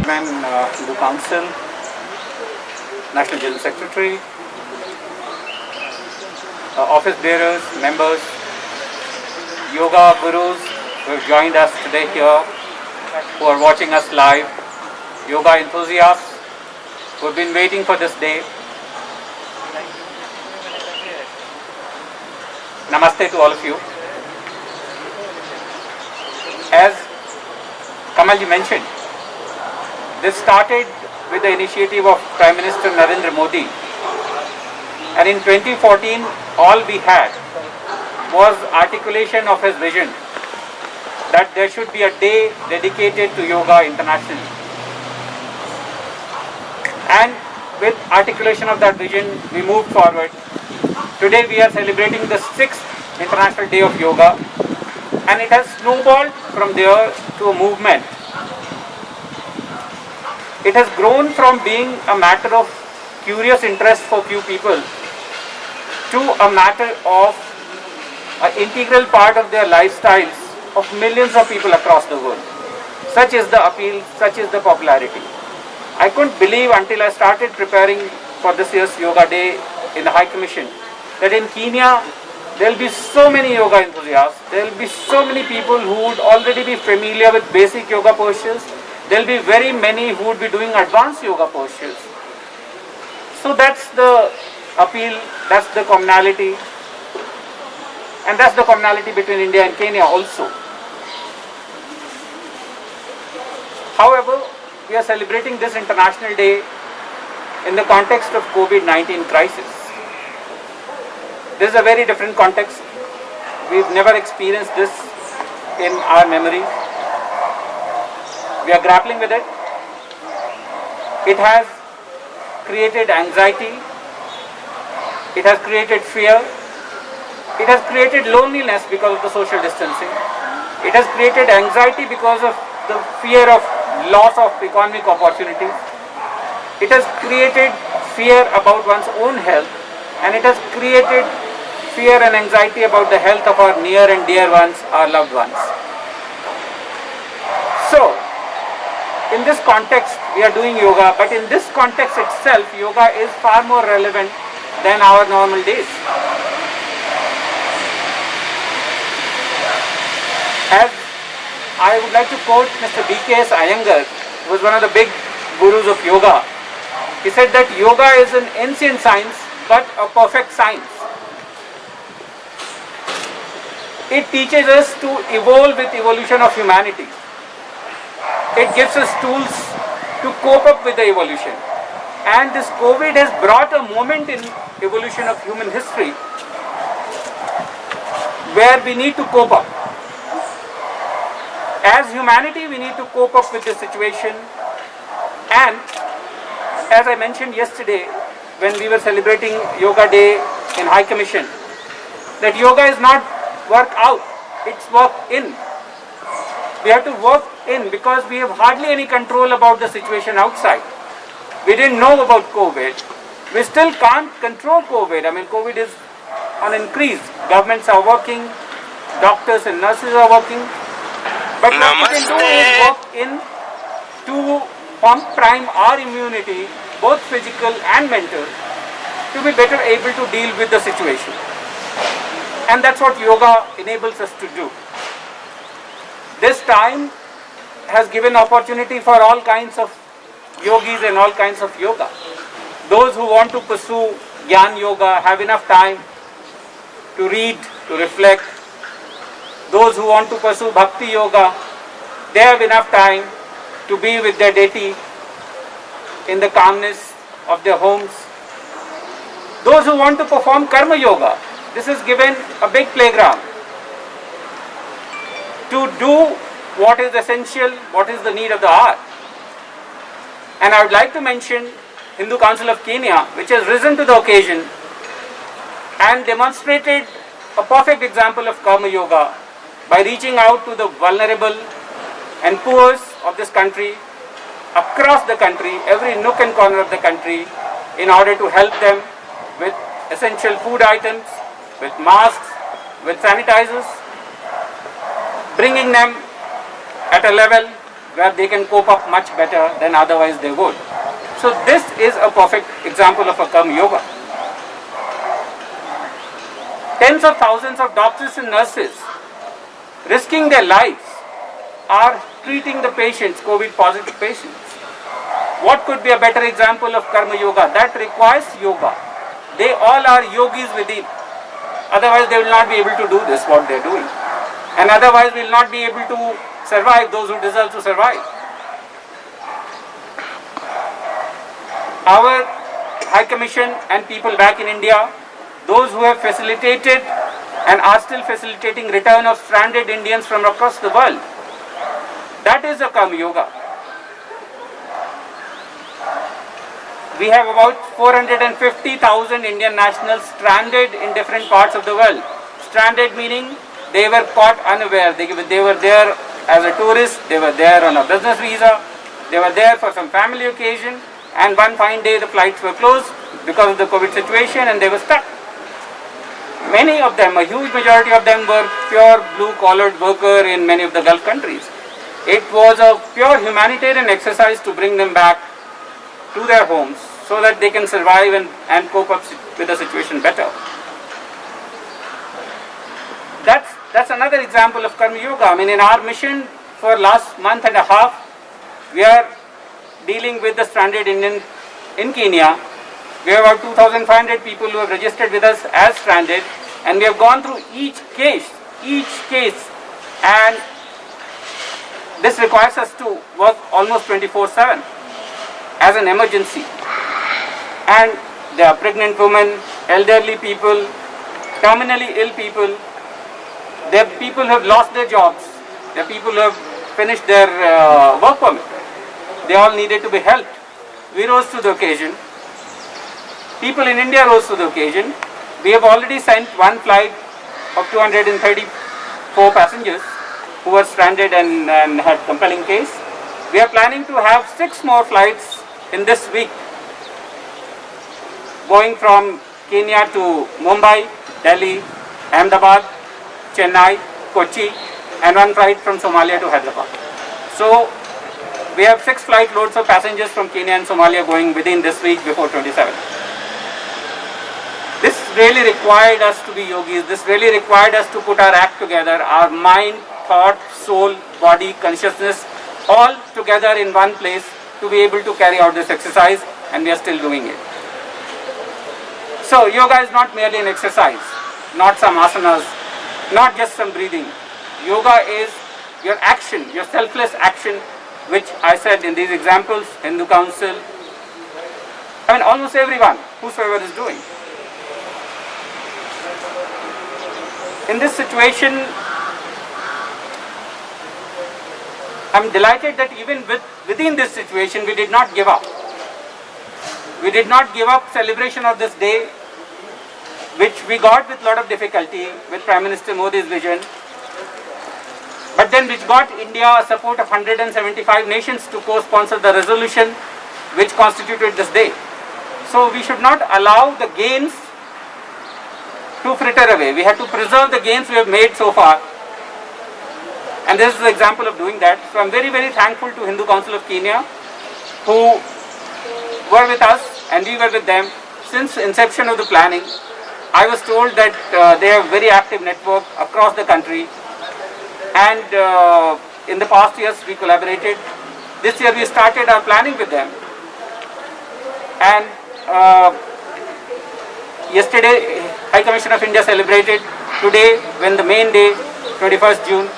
Hindu Council, National General Secretary, office bearers, members, yoga gurus who have joined us today here, who are watching us live, yoga enthusiasts who have been waiting for this day. Namaste to all of you. As Kamalji mentioned, this started with the initiative of Prime Minister Narendra Modi, and in 2014 all we had was articulation of his vision that there should be a day dedicated to yoga internationally. And with articulation of that vision, we moved forward. Today we are celebrating the 6th International Day of Yoga, and it has snowballed from there to a movement. It has grown from being a matter of curious interest for few people to a matter of an integral part of their lifestyles of millions of people across the world. Such is the appeal, such is the popularity. I couldn't believe until I started preparing for this year's Yoga Day in the High Commission that in Kenya there will be so many yoga enthusiasts, there will be so many people who would already be familiar with basic yoga postures, there will be very many who would be doing advanced yoga postures. So that's the appeal, that's the commonality, and that's the commonality between India and Kenya also. However, we are celebrating this International Day in the context of COVID-19 crisis. This is a very different context. We've never experienced this in our memory. We are grappling with it. It has created anxiety. It has created fear. It has created loneliness because of the social distancing. It has created anxiety because of the fear of loss of economic opportunities. It has created fear about one's own health, and it has created fear and anxiety about the health of our near and dear ones, our loved ones. So, in this context, we are doing yoga, but in this context itself, yoga is far more relevant than our normal days. As I would like to quote Mr. B.K.S. Iyengar, who was one of the big gurus of yoga. He said that yoga is an ancient science, but a perfect science. It teaches us to evolve with evolution of humanity. It gives us tools to cope up with the evolution. And this COVID has brought a moment in evolution of human history where we need to cope up. As humanity, we need to cope up with this situation. And as I mentioned yesterday, when we were celebrating Yoga Day in High Commission, that yoga is not work out, it's work in. We have to work in because we have hardly any control about the situation outside. We didn't know about COVID. We still can't control COVID. I mean, COVID is on increase. Governments are working, doctors and nurses are working. But what we can do is work in to prime our immunity, both physical and mental, to be better able to deal with the situation. And that's what yoga enables us to do. This time has given opportunity for all kinds of yogis and all kinds of yoga. Those who want to pursue Gyan Yoga have enough time to read, to reflect. Those who want to pursue Bhakti Yoga, they have enough time to be with their deity in the calmness of their homes. Those who want to perform Karma Yoga, this is given a big playground to do what is essential, what is the need of the hour. And I would like to mention Hindu Council of Kenya, which has risen to the occasion and demonstrated a perfect example of Karma Yoga by reaching out to the vulnerable and poor of this country, across the country, every nook and corner of the country, in order to help them with essential food items, with masks, with sanitizers, bringing them at a level where they can cope up much better than otherwise they would. So this is a perfect example of a Karma Yoga. Tens of thousands of doctors and nurses risking their lives are treating the patients, COVID positive patients. What could be a better example of Karma Yoga? That requires yoga. They all are yogis within. Otherwise they will not be able to do this, what they are doing. And otherwise we will not be able to survive, those who deserve to survive. Our High Commission and people back in India, those who have facilitated and are still facilitating return of stranded Indians from across the world, that is a Karma Yoga. We have about 450,000 Indian nationals stranded in different parts of the world. Stranded meaning they were caught unaware. They were there as a tourist, they were there on a business visa, they were there for some family occasion, and one fine day the flights were closed because of the COVID situation and they were stuck. Many of them, a huge majority of them, were pure blue-collared worker in many of the Gulf countries. It was a pure humanitarian exercise to bring them back to their homes so that they can survive and cope up with the situation better. That's another example of Karma Yoga. I mean, in our mission for last month and a half, we are dealing with the stranded Indian in Kenya. We have about 2,500 people who have registered with us as stranded, and we have gone through each case, and this requires us to work almost 24/7 as an emergency. And there are pregnant women, elderly people, terminally ill people, there are people who have lost their jobs, there are people who have finished their work permit. They all needed to be helped. We rose to the occasion. People in India rose to the occasion. We have already sent one flight of 234 passengers who were stranded and had compelling case. We are planning to have 6 more flights in this week, going from Kenya to Mumbai, Delhi, Ahmedabad, Chennai, Kochi, and one flight from Somalia to Hyderabad. So we have 6 flight loads of passengers from Kenya and Somalia going within this week before 27th. This really required us to be yogis. This really required us to put our act together, our mind, thought, soul, body, consciousness, all together in one place to be able to carry out this exercise, and we are still doing it. So yoga is not merely an exercise, not some asanas, not just some breathing. Yoga is your action, your selfless action, which I said in these examples, Hindu Council, I mean almost everyone, whosoever is doing. In this situation, I'm delighted that even within this situation, we did not give up. We did not give up celebration of this day, which we got with a lot of difficulty with Prime Minister Modi's vision, but then which got India a support of 175 nations to co-sponsor the resolution which constituted this day. So we should not allow the gains to fritter away. We have to preserve the gains we have made so far. And this is the example of doing that. So I'm very, very thankful to Hindu Council of Kenya, who were with us and we were with them since inception of the planning. I was told that they have a very active network across the country, and in the past years we collaborated. This year we started our planning with them, and yesterday High Commission of India celebrated. Today, when the main day, 21st June,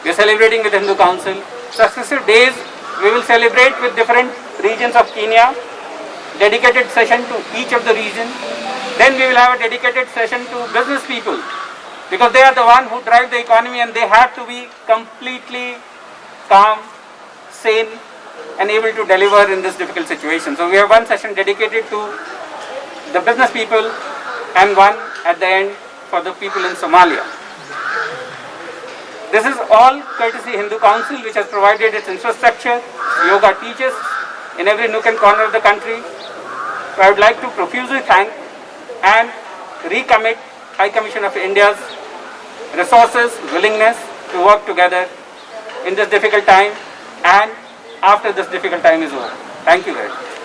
we are celebrating with the Hindu Council. Successive days we will celebrate with different regions of Kenya, dedicated session to each of the region. Then we will have a dedicated session to business people, because they are the one who drive the economy and they have to be completely calm, sane and able to deliver in this difficult situation. So we have one session dedicated to the business people and one at the end for the people in Somalia. This is all courtesy Hindu Council, which has provided its infrastructure, yoga teachers in every nook and corner of the country. So I would like to profusely thank and recommit High Commission of India's resources, willingness to work together in this difficult time, and after this difficult time is over. Thank you very much.